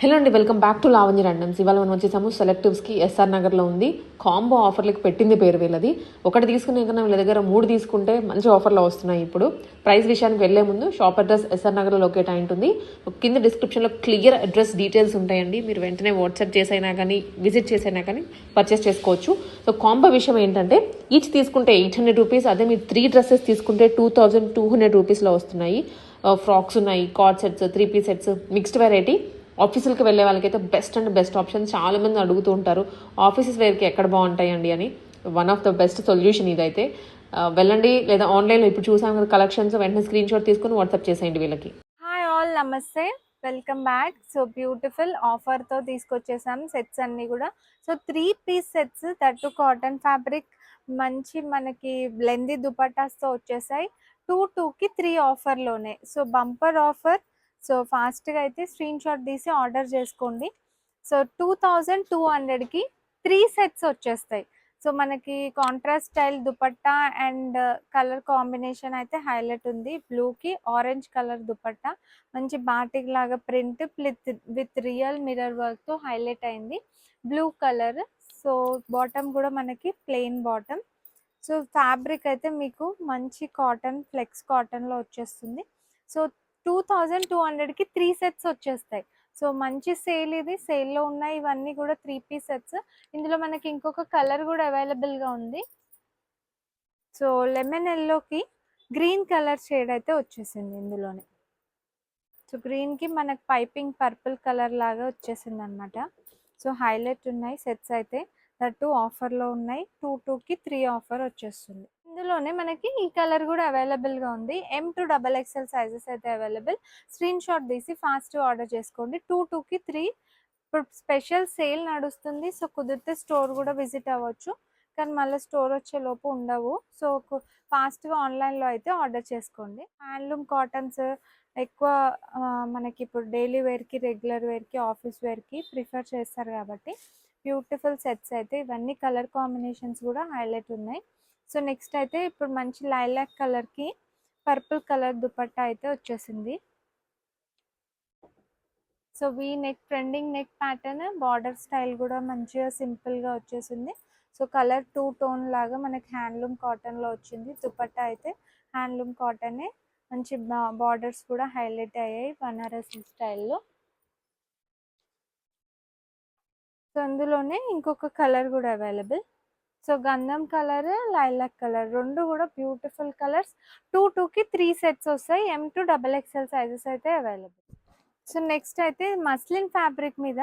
Hello అండి, welcome back to Lavanya randoms. ఇవాళ మనం వచ్చేసాము సెలెక్టివ్స్కి. ఎస్ఆర్ నగర్లో ఉంది. కాంబో ఆఫర్లకి పెట్టింది పేరు వీళ్ళది. ఒకటి తీసుకునే కన్నా వీళ్ళ దగ్గర 3 తీసుకుంటే మంచి ఆఫర్లో వస్తున్నాయి. ఇప్పుడు ప్రైస్ విషయానికి వెళ్లే ముందు షాప్ అడ్రస్ ఎస్ఆర్ నగర్లో లొకేట్ అయి ఉంటుంది. కింద డిస్క్రిప్షన్లో క్లియర్ అడ్రస్ డీటెయిల్స్ ఉంటాయండి. మీరు వెంటనే వాట్సాప్ చేసైనా కానీ విజిట్ చేసైనా కానీ పర్చేస్ చేసుకోవచ్చు. సో కాంబో విషయం ఏంటంటే ఈచ్ తీసుకుంటే 800 రూపీస్, అదే మీరు 3 డ్రెస్సెస్ తీసుకుంటే 2200 రూపీస్లో వస్తున్నాయి. ఫ్రాక్స్ ఉన్నాయి, cord sets, 3 piece sets, mixed variety. ఆఫీసులకి వెళ్ళే వాళ్ళకైతే బెస్ట్ ఆప్షన్. చాలామంది అడుగుతూ ఉంటారు ఆఫీసెస్ వేర్కి ఎక్కడ బాగుంటాయండి అని. One of the best solution ఇదైతే. వెళ్ళండి, లేదా ఆన్లైన్లో ఇప్పుడు చూసాం కదా కలెక్షన్స్, వెంటనే స్క్రీన్ షాట్ తీసుకొని వాట్సాప్ చేసేయండి వీళ్ళకి. హాయ్ ఆల్, నమస్తే, వెల్కమ్ బ్యాక్. సో బ్యూటిఫుల్ ఆఫర్తో తీసుకొచ్చేసాం సెట్స్ అన్నీ కూడా. So 3 piece sets, that cotton fabric, మంచి మనకి లెందీ దుపట్టాస్తో వచ్చేసాయి. 2కి 3 ఆఫర్లోనే. So bumper offer. సో ఫాస్ట్గా అయితే స్క్రీన్ షాట్ తీసి ఆర్డర్ చేసుకోండి. సో 2200కి 3 సెట్స్ వచ్చేస్తాయి. సో మనకి contrast style dupatta and colour combination అయితే హైలైట్ ఉంది. బ్లూకి ఆరెంజ్ కలర్ దుపట్టా, మంచి బాటిక్ లాగా ప్రింట్ విత్ రియల్ మిర్రర్ వర్క్తో హైలైట్ అయింది. Blue colour. సో బాటమ్ కూడా మనకి ప్లెయిన్ బాటమ్. సో ఫ్యాబ్రిక్ అయితే మీకు మంచి కాటన్, ఫ్లెక్స్ కాటన్లో వచ్చేస్తుంది. సో 2200కి 3 సెట్స్ వచ్చేస్తాయి. సో మంచి సేల్ ఇది. సేల్లో ఉన్నాయి ఇవన్నీ కూడా 3 పీస్ సెట్స్. ఇందులో మనకి ఇంకొక కలర్ కూడా అవైలబుల్గా ఉంది. సో లెమన్ ఎల్లోకి గ్రీన్ కలర్ షేడ్ అయితే వచ్చేసింది ఇందులోనే. సో గ్రీన్కి మనకు పైపింగ్ పర్పుల్ కలర్ లాగా వచ్చేసింది అనమాట. సో హైలైట్ ఉన్నాయి సెట్స్ అయితే. దట్టు ఆఫర్లో ఉన్నాయి. 2కి 3 ఆఫర్ వచ్చేస్తుంది. ఇందులోనే మనకి ఈ కలర్ కూడా అవైలబుల్గా ఉంది. M to XXL సైజెస్ అయితే అవైలబుల్. స్క్రీన్ షాట్ తీసి ఫాస్ట్ ఆర్డర్ చేసుకోండి. 2కి 3 ఇప్పుడు స్పెషల్ సేల్ నడుస్తుంది. సో కుదిరితే స్టోర్ కూడా విజిట్ అవ్వచ్చు, కానీ మళ్ళీ స్టోర్ వచ్చే లోపు ఉండవు. సో ఫాస్ట్గా ఆన్లైన్లో అయితే ఆర్డర్ చేసుకోండి. హ్యాండ్లూమ్ కాటన్స్ ఎక్కువ మనకి ఇప్పుడు డైలీ వేర్కి, రెగ్యులర్ వేర్కి, ఆఫీస్ వేర్కి ప్రిఫర్ చేస్తారు కాబట్టి బ్యూటిఫుల్ సెట్స్ అయితే ఇవన్నీ. కలర్ కాంబినేషన్స్ కూడా హైలైట్ ఉన్నాయి. సో నెక్స్ట్ అయితే ఇప్పుడు మంచి లైలాక్ కలర్కి పర్పుల్ కలర్ దుపట్టా అయితే వచ్చేసింది. So V neck, trending neck pattern, border style కూడా మంచిగా సింపుల్గా వచ్చేసింది. సో కలర్ 2 టోన్ లాగా మనకి హ్యాండ్లూమ్ కాటన్లో వచ్చింది. దుపట్టా అయితే హ్యాండ్లూమ్ కాటనే. మంచి బార్డర్స్ కూడా హైలైట్ అయ్యాయి బనారసి స్టైల్లో. సో అందులోనే ఇంకొక కలర్ కూడా అవైలబుల్. సో గంధం కలర్, లైలాక్ కలర్, రెండు కూడా బ్యూటిఫుల్ కలర్స్. 2కి 3 సెట్స్ వస్తాయి. M to XXL సైజెస్ అయితే అవైలబుల్. సో నెక్స్ట్ అయితే మస్లిన్ ఫ్యాబ్రిక్ మీద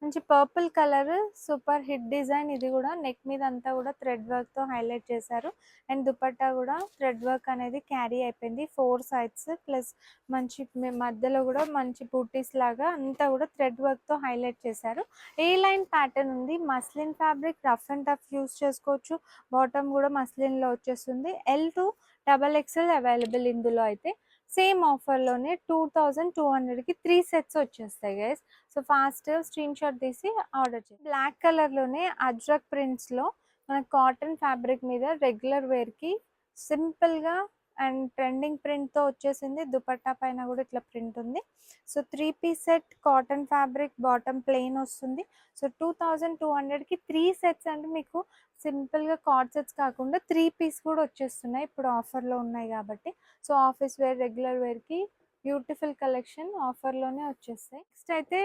మంచి purple colour super hit design. ఇది కూడా నెక్ మీద అంతా కూడా థ్రెడ్ వర్క్తో హైలైట్ చేశారు. అండ్ దుపట్టా కూడా థ్రెడ్ వర్క్ అనేది క్యారీ అయిపోయింది. 4 సైడ్స్ ప్లస్ మంచి మధ్యలో కూడా మంచి బూటీస్ లాగా అంతా కూడా థ్రెడ్ వర్క్తో హైలైట్ చేశారు. ఏ లైన్ ప్యాటర్న్ ఉంది. Muslin fabric, rough and tough use చేసుకోవచ్చు. బాటమ్ కూడా మస్లిన్లో వచ్చేస్తుంది. M to XXL అవైలబుల్ ఇందులో అయితే. సేమ్ ఆఫర్లోనే 2200కి 3 సెట్స్ వచ్చేస్తాయి guys. So fast screen shot తీసి ఆర్డర్ చేయండి. బ్లాక్ కలర్లోనే అజ్రక్ ప్రింట్స్లో మన కాటన్ ఫ్యాబ్రిక్ మీద రెగ్యులర్ వేర్కి సింపుల్గా అండ్ ట్రెండింగ్ ప్రింట్తో వచ్చేసింది. దుపట్టా పైన కూడా ఇట్లా ప్రింట్ ఉంది. So 3 piece set, cotton fabric, bottom plain వస్తుంది. సో 2200కి 3 సెట్స్ అంటే మీకు సింపుల్గా కార్డ్ సెట్స్ కాకుండా 3 పీస్ కూడా వచ్చేస్తున్నాయి. ఇప్పుడు ఆఫర్లో ఉన్నాయి కాబట్టి. సో ఆఫీస్ వేర్, రెగ్యులర్ వేర్కి బ్యూటిఫుల్ కలెక్షన్ ఆఫర్లోనే వచ్చేస్తాయి. నెక్స్ట్ అయితే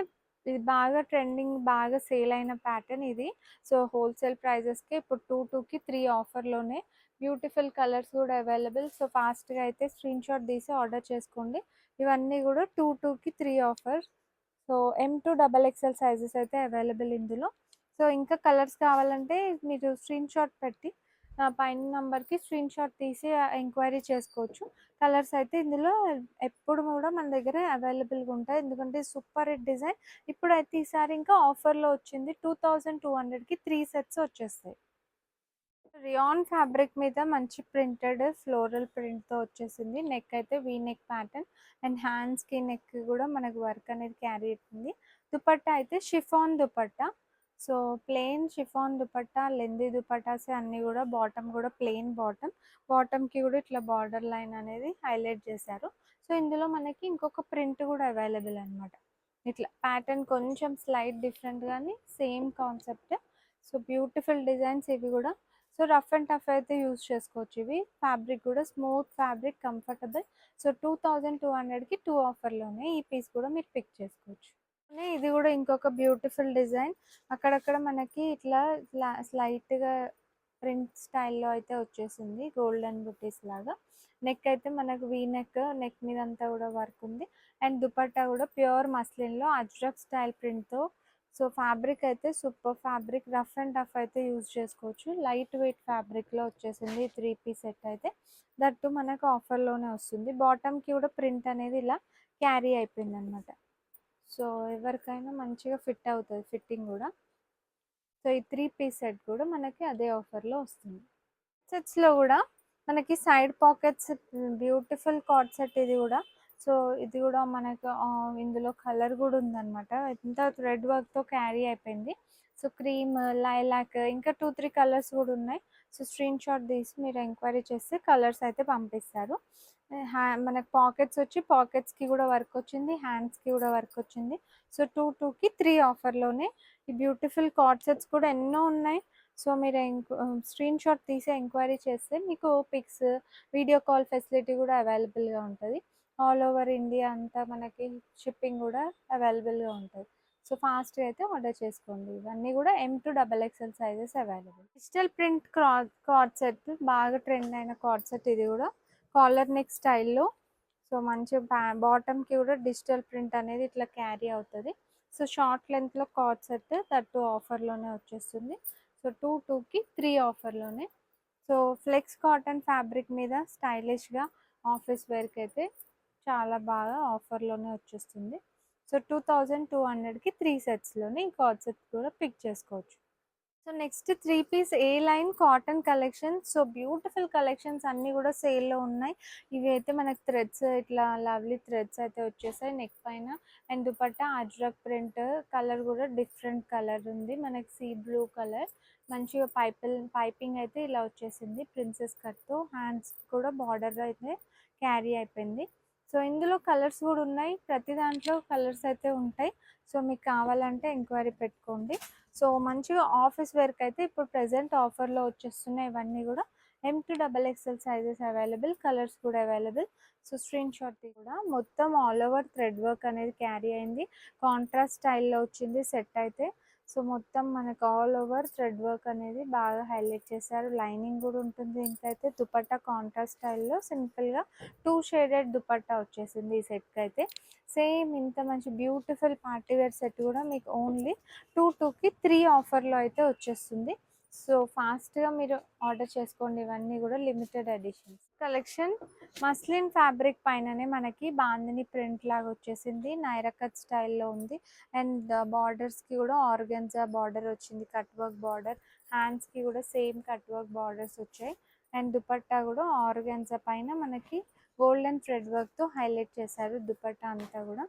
ఇది బాగా ట్రెండింగ్, బాగా సేల్ అయిన ప్యాటర్న్ ఇది. సో హోల్సేల్ ప్రైజెస్కి ఇప్పుడు 2కి 3 ఆఫర్లోనే. బ్యూటిఫుల్ కలర్స్ కూడా అవైలబుల్. సో ఫాస్ట్గా అయితే స్క్రీన్ షాట్ తీసి ఆర్డర్ చేసుకోండి. ఇవన్నీ కూడా 2కి 3 offer. So M to XXL sizes అయితే అవైలబుల్ ఇందులో. సో ఇంకా కలర్స్ కావాలంటే మీరు స్క్రీన్ షాట్ పెట్టి పైన నెంబర్కి స్క్రీన్ షాట్ తీసి ఎంక్వైరీ చేసుకోవచ్చు. కలర్స్ అయితే ఇందులో ఎప్పుడు కూడా మన దగ్గర అవైలబుల్గా ఉంటాయి. ఎందుకంటే సూపర్ హిట్ డిజైన్. ఇప్పుడైతే ఈసారి ఇంకా ఆఫర్లో వచ్చింది. 2200కి 3 సెట్స్ వచ్చేస్తాయి. రియాన్ ఫ్యాబ్రిక్ మీద మంచి ప్రింటెడ్ ఫ్లోరల్ ప్రింట్తో వచ్చేసింది. నెక్ అయితే వీ నెక్ ప్యాటర్న్ అండ్ హ్యాండ్స్కి నెక్ కూడా మనకు వర్క్ అనేది క్యారీ అవుతుంది. దుపట్టా అయితే chiffon dupatta. So plain chiffon dupatta, lengthy dupattas అన్నీ కూడా. బాటమ్ కూడా ప్లెయిన్ బాటమ్. బాటమ్కి కూడా ఇట్లా బార్డర్ లైన్ అనేది హైలైట్ చేశారు. సో ఇందులో మనకి ఇంకొక ప్రింట్ కూడా అవైలబుల్ అనమాట. ఇట్లా ప్యాటర్న్ కొంచెం స్లైట్ డిఫరెంట్ కానీ same concept. So beautiful designs ఇవి కూడా. సో రఫ్ అండ్ టఫ్ అయితే యూజ్ చేసుకోవచ్చు. ఇవి ఫ్యాబ్రిక్ కూడా స్మూత్ ఫ్యాబ్రిక్, కంఫర్టబుల్. సో 2200కి 2 ఆఫర్లోనే ఈ పీస్ కూడా మీరు పిక్ చేసుకోవచ్చు. ఇది కూడా ఇంకొక బ్యూటిఫుల్ డిజైన్. అక్కడక్కడ మనకి ఇట్లా స్లైట్గా ప్రింట్ స్టైల్లో అయితే వచ్చేసింది, గోల్డెన్ బుటీస్ లాగా. నెక్ అయితే మనకు వీ నెక్, నెక్ మీద అంతా కూడా వర్క్ ఉంది. అండ్ దుపట్టా కూడా ప్యూర్ మస్లిన్లో అజ్రక్ స్టైల్ ప్రింట్తో. సో ఫ్యాబ్రిక్ అయితే super fabric, rough and tough అయితే యూజ్ చేసుకోవచ్చు. లైట్ వెయిట్ ఫ్యాబ్రిక్లో వచ్చేసింది 3 పీస్ సెట్ అయితే. దట్టు మనకు ఆఫర్లోనే వస్తుంది. బాటమ్కి కూడా ప్రింట్ అనేది ఇలా క్యారీ అయిపోయింది అనమాట. సో ఎవరికైనా మంచిగా ఫిట్ అవుతుంది, ఫిట్టింగ్ కూడా. సో ఈ 3 పీస్ సెట్ కూడా మనకి అదే ఆఫర్లో వస్తుంది. సెట్స్లో కూడా మనకి side pockets, beautiful card set ఇది కూడా. సో ఇది కూడా మనకు ఇందులో కలర్ కూడా ఉందన్నమాట. ఇంత థ్రెడ్ వర్క్తో క్యారీ అయిపోయింది. సో క్రీమ్, లైలాక్, ఇంకా 2-3 కలర్స్ కూడా ఉన్నాయి. సో స్క్రీన్ షాట్ తీసి మీరు ఎంక్వైరీ చేస్తే కలర్స్ అయితే పంపిస్తారు. మనకు పాకెట్స్ వచ్చి, పాకెట్స్కి కూడా వర్క్ వచ్చింది, హ్యాండ్స్కి కూడా వర్క్ వచ్చింది. సో 2కి 3 ఆఫర్లోనే ఈ బ్యూటిఫుల్ కార్డ్ సెట్స్ కూడా ఎన్నో ఉన్నాయి. సో మీరు స్క్రీన్ షాట్ తీసి ఎంక్వైరీ చేస్తే మీకు పిక్స్, వీడియో కాల్ ఫెసిలిటీ కూడా అవైలబుల్గా ఉంటుంది. ఆల్ ఓవర్ ఇండియా అంతా మనకి షిప్పింగ్ కూడా అవైలబుల్గా ఉంటుంది. సో ఫాస్ట్గా అయితే ఆర్డర్ చేసుకోండి. ఇవన్నీ కూడా M to XXL sizes available. Digital print card set, బాగా ట్రెండ్ అయిన కార్డ్ సెట్ ఇది కూడా. కాలర్ నెక్ స్టైల్లో. సో మంచి బాటమ్కి కూడా డిజిటల్ ప్రింట్ అనేది ఇట్లా క్యారీ అవుతుంది. సో షార్ట్ లెంత్లో కార్డ్ సెట్, దట్టు ఆఫర్లోనే వచ్చేస్తుంది. సో 2కి 3 ఆఫర్లోనే. సో ఫ్లెక్స్ కాటన్ ఫ్యాబ్రిక్ మీద స్టైలిష్గా ఆఫీస్ వేర్కి అయితే చాలా బాగా ఆఫర్లోనే వచ్చేస్తుంది. సో 2200కి 3 సెట్స్లోనే ఈ కార్డ్ సెట్ కూడా పిక్ చేసుకోవచ్చు. So next 3 piece A line cotton collection. So beautiful collections అన్నీ కూడా సేల్లో ఉన్నాయి. ఇవి అయితే మనకి థ్రెడ్స్, ఇట్లా లవ్లీ థ్రెడ్స్ అయితే వచ్చేసాయి నెక్ పైన. And dupatta Ajrakh print, colour కూడా డిఫరెంట్ కలర్ ఉంది మనకి, సీ బ్లూ కలర్. మంచిగా పైపింగ్ అయితే ఇలా వచ్చేసింది ప్రిన్సెస్ కట్తో. హ్యాండ్స్ కూడా బార్డర్ అయితే క్యారీ అయిపోయింది. సో ఇందులో కలర్స్ కూడా ఉన్నాయి, ప్రతి దాంట్లో కలర్స్ అయితే ఉంటాయి. సో మీకు కావాలంటే ఎంక్వైరీ పెట్టుకోండి. సో మంచిగా ఆఫీస్ వేర్కి అయితే ఇప్పుడు ప్రెజెంట్ ఆఫర్లో వచ్చేస్తున్నాయి ఇవన్నీ కూడా. M to XXL sizes available, colours కూడా అవైలబుల్. సో స్క్రీన్ షాట్ కూడా. మొత్తం ఆల్ ఓవర్ థ్రెడ్ వర్క్ అనేది క్యారీ అయింది, కాంట్రాస్ట్ స్టైల్లో వచ్చింది సెట్ అయితే. సో మొత్తం మనకు ఆల్ ఓవర్ థ్రెడ్ వర్క్ అనేది బాగా హైలైట్ చేశారు. లైనింగ్ కూడా ఉంటుంది. ఇంకైతే దుపట్టా కాంట్రాస్ట్ స్టైల్లో సింపుల్గా 2 షేడెడ్ దుపట్టా వచ్చేసింది ఈ సెట్కి అయితే. సేమ్ ఇంత మంచి బ్యూటిఫుల్ పార్టీవేర్ సెట్ కూడా మీకు ఓన్లీ 2కి 3 ఆఫర్లో అయితే వచ్చేస్తుంది. సో ఫాస్ట్గా మీరు ఆర్డర్ చేసుకోండి. ఇవన్నీ కూడా limited editions collection. Muslin fabric పైననే మనకి బాందిని ప్రింట్ లాగా వచ్చేసింది, నైరా కట్ స్టైల్లో ఉంది. అండ్ బార్డర్స్కి కూడా ఆర్గెన్జా బార్డర్ వచ్చింది, కట్ వర్క్ బార్డర్. హ్యాండ్స్కి కూడా సేమ్ కట్ వర్క్ బార్డర్స్ వచ్చాయి. అండ్ దుపట్టా కూడా ఆర్గెన్జా పైన మనకి గోల్డెన్ థ్రెడ్ వర్క్తో హైలైట్ చేశారు దుపట్టా అంతా కూడా.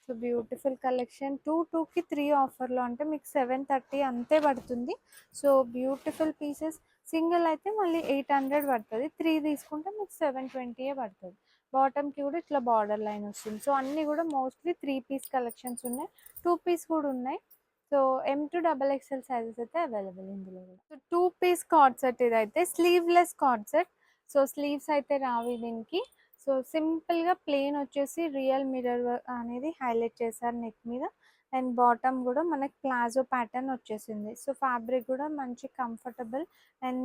So beautiful collection. 2కి 3 ఆఫర్లో అంటే మీకు 730 అంతే పడుతుంది. So beautiful pieces. సింగిల్ అయితే మళ్ళీ 800 పడుతుంది, 3 తీసుకుంటే మీకు 720 పడుతుంది. బాటమ్కి కూడా ఇట్లా బార్డర్ లైన్ వస్తుంది. సో అన్నీ కూడా మోస్ట్లీ 3 పీస్ కలెక్షన్స్ ఉన్నాయి, 2 పీస్ కూడా ఉన్నాయి. So M to XXL sizes అయితే అవైలబుల్ ఇందులో కూడా. సో 2 పీస్ కార్డ్ సెట్ ఇదైతే, sleeveless card set. So sleeves అయితే రావు దీనికి. సో సింపుల్గా ప్లెయిన్ వచ్చేసి రియల్ మిర్రర్ అనేది హైలైట్ చేశారు నెక్ మీద. అండ్ బాటమ్ కూడా మనకి ప్లాజో ప్యాటర్న్ వచ్చేసింది. సో ఫ్యాబ్రిక్ కూడా మంచి comfortable and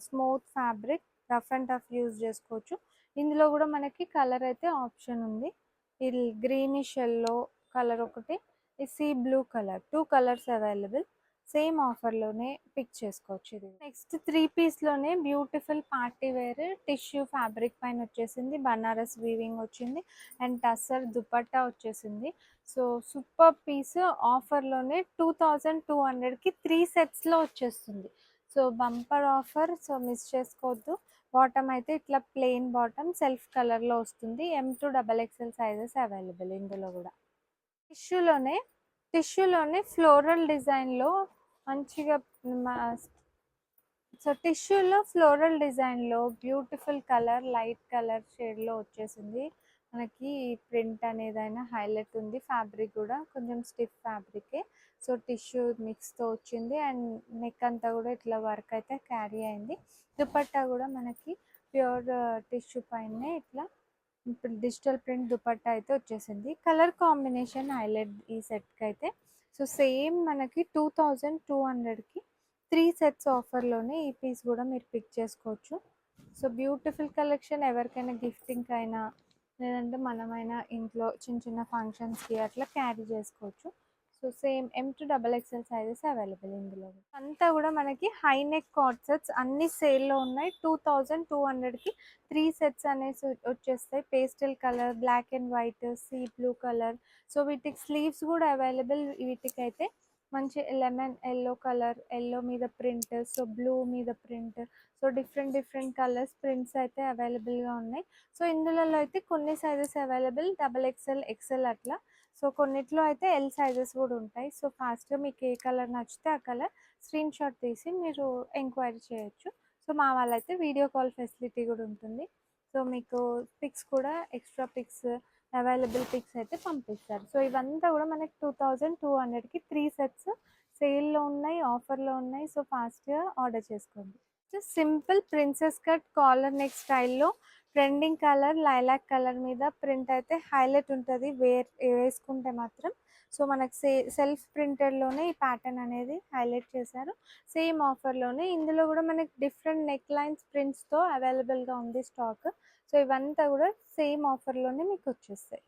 smooth fabric, rough and tough use చేసుకోవచ్చు. ఇందులో కూడా మనకి కలర్ అయితే ఆప్షన్ ఉంది. ఇది గ్రీనిష్ ఎల్లో కలర్ ఒకటి, ఈ sea blue colour, 2 colours available. Same ఆఫర్లోనే పిక్ చేసుకోవచ్చు. ఇది నెక్స్ట్ 3 పీస్లోనే beautiful party wear tissue fabric పైన వచ్చేసింది, బనారస్ వీవింగ్ వచ్చింది. అండ్ టస్సర్ దుపట్టా వచ్చేసింది. సో సూపర్ పీస్ ఆఫర్లోనే 2200కి 3 సెట్స్లో వచ్చేస్తుంది. So bumper offer, so miss చేసుకోవద్దు. బాటమ్ అయితే ఇట్లా ప్లెయిన్ బాటమ్ సెల్ఫ్ కలర్లో వస్తుంది. M to XXL sizes available ఇందులో కూడా. టిష్యూలోనే ఫ్లోరల్ డిజైన్లో మంచిగా సో టిష్యూలో ఫ్లోరల్ డిజైన్లో బ్యూటిఫుల్ కలర్, లైట్ కలర్ షేడ్లో వచ్చేసింది. మనకి ప్రింట్ అనేదైనా హైలైట్ ఉంది. ఫ్యాబ్రిక్ కూడా కొంచెం స్టిఫ్ ఫ్యాబ్రికే. సో టిష్యూ మిక్స్తో వచ్చింది అండ్ నెక్ అంతా కూడా ఇట్లా వర్క్ అయితే క్యారీ అయింది. దుపట్టా కూడా మనకి ప్యూర్ టిష్యూ పైనే ఇట్లా ఇప్పుడు డిజిటల్ ప్రింట్ దుపట్టా అయితే వచ్చేసింది. కలర్ కాంబినేషన్ హైలైట్ ఈ సెట్కి అయితే. సో సేమ్ మనకి 2200కి 3 సెట్స్ ఆఫర్లోనే ఈ పీస్ కూడా మీరు పిక్ చేసుకోవచ్చు. సో బ్యూటిఫుల్ కలెక్షన్, ఎవరికైనా గిఫ్టింగ్ అయినా లేదంటే మనమైనా ఇంట్లో చిన్న చిన్న ఫంక్షన్స్కి అట్లా క్యారీ చేసుకోవచ్చు. So same M to XXL sizes available ఇందులో. అంతా కూడా మనకి హై నెక్ కార్డ్ సెట్స్ అన్ని సేల్లో ఉన్నాయి. 2200కి 3 సెట్స్ అనేసి వచ్చేస్తాయి. Pastel colour, black and white, sea blue colour. So వీటికి స్లీవ్స్ కూడా అవైలబుల్. వీటికైతే మంచి లెమన్ ఎల్లో కలర్, ఎల్లో మీద ప్రింట్, సో బ్లూ మీద print, so different different colours prints అయితే అవైలబుల్గా ఉన్నాయి. సో ఇందులో అయితే కొన్ని సైజెస్ అవైలబుల్, XXL, XL అట్లా. సో కొన్నిట్లో అయితే ఎల్ సైజెస్ కూడా ఉంటాయి. సో ఫాస్ట్గా మీకు ఏ కలర్ నచ్చితే ఆ కలర్ స్క్రీన్ షాట్ తీసి మీరు ఎంక్వైరీ చేయొచ్చు. సో మా వాళ్ళైతే వీడియో కాల్ ఫెసిలిటీ కూడా ఉంటుంది. సో మీకు పిక్స్ కూడా ఎక్స్ట్రా పిక్స్ అవైలబుల్ పిక్స్ అయితే పంపిస్తారు. సో ఇవంతా కూడా మనకి 2200కి 3 సెట్స్ సేల్లో ఉన్నాయి, ఆఫర్లో ఉన్నాయి. సో ఫాస్ట్గా ఆర్డర్ చేసుకోండి. Simple princess cut collar neck స్టైల్లో ట్రెండింగ్ కలర్ లైలాక్ కలర్ మీద ప్రింట్ అయితే హైలైట్ ఉంటుంది వేసుకుంటే మాత్రం. సో మనకు సెల్ఫ్ ప్రింటెడ్లోనే ఈ ప్యాటర్న్ అనేది హైలైట్ చేశారు. సేమ్ ఆఫర్లోనే ఇందులో కూడా మనకి డిఫరెంట్ నెక్ లైన్స్ ప్రింట్స్తో అవైలబుల్గా ఉంది స్టాక్. సో ఇవంతా కూడా సేమ్ ఆఫర్లోనే మీకు వచ్చేస్తాయి.